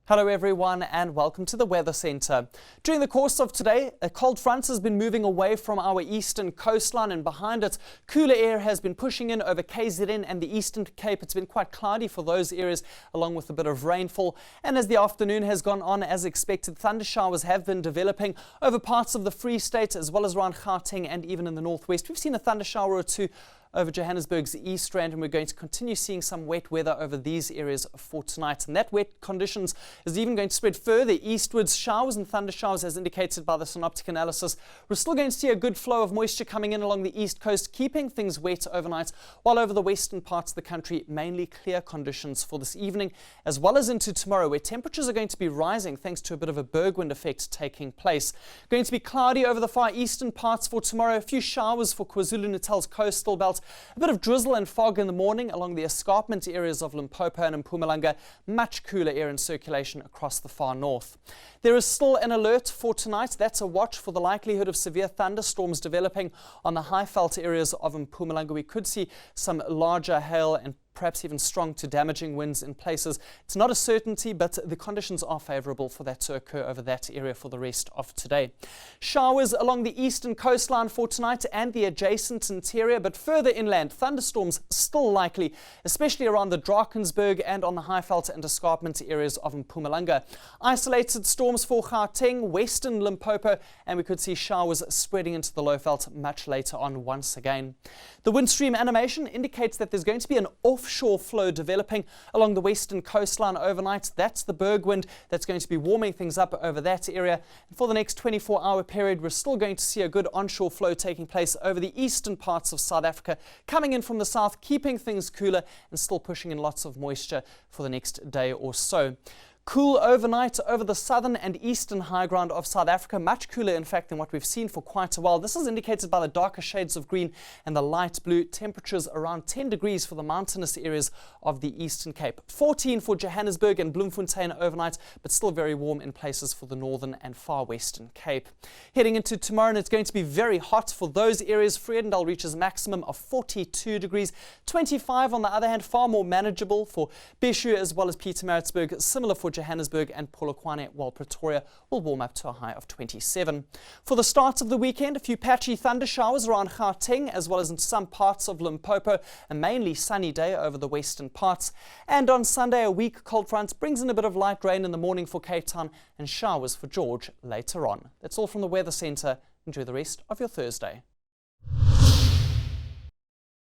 Hello everyone and welcome to the Weather Centre. During the course of today, a cold front has been moving away from our eastern coastline, and behind it, cooler air has been pushing in over KZN and the Eastern Cape. It's been quite cloudy for those areas, along with a bit of rainfall. And as the afternoon has gone on, as expected, thunder showers have been developing over parts of the Free State, as well as around Gauteng and even in the northwest. We've seen a thunder shower or two over Johannesburg's East Rand, and we're going to continue seeing some wet weather over these areas for tonight. And that wet conditions is even going to spread further eastwards. Showers and thunder showers, as indicated by the synoptic analysis. We're still going to see a good flow of moisture coming in along the east coast, keeping things wet overnight, while over the western parts of the country, mainly clear conditions for this evening, as well as into tomorrow, where temperatures are going to be rising thanks to a bit of a Bergwind effect taking place. Going to be cloudy over the far eastern parts for tomorrow. A few showers for KwaZulu-Natal's coastal belt. A bit of drizzle and fog in the morning along the escarpment areas of Limpopo and Mpumalanga. Much cooler air in circulation across the far north. There is still an alert for tonight. That's a watch for the likelihood of severe thunderstorms developing on the high-felt areas of Mpumalanga. We could see some larger hail and perhaps even strong to damaging winds in places. It's not a certainty, but the conditions are favourable for that to occur over that area for the rest of today. Showers along the eastern coastline for tonight and the adjacent interior, but further inland, thunderstorms still likely, especially around the Drakensberg and on the high-veld and escarpment areas of Mpumalanga. Isolated storms for Gauteng, western Limpopo, and we could see showers spreading into the low-veld much later on once again. The wind stream animation indicates that there's going to be an offshore flow developing along the western coastline overnight. That's the Bergwind that's going to be warming things up over that area. And for the next 24-hour period, we're still going to see a good onshore flow taking place over the eastern parts of South Africa, coming in from the south, keeping things cooler and still pushing in lots of moisture for the next day or so. Cool overnight over the southern and eastern high ground of South Africa. Much cooler, in fact, than what we've seen for quite a while. This is indicated by the darker shades of green and the light blue. Temperatures around 10 degrees for the mountainous areas of the Eastern Cape. 14 for Johannesburg and Bloemfontein overnight, but still very warm in places for the northern and far western Cape. Heading into tomorrow, and it's going to be very hot for those areas. Vredendal reaches maximum of 42 degrees. 25, on the other hand, far more manageable for Beshu as well as Pietermaritzburg. Similar for Johannesburg and Polokwane, while Pretoria will warm up to a high of 27. For the start of the weekend, a few patchy thunder showers around Gauteng as well as in some parts of Limpopo. A mainly sunny day over the western parts. And on Sunday, a weak cold front brings in a bit of light rain in the morning for Cape Town and showers for George later on. That's all from the Weather Centre. Enjoy the rest of your Thursday.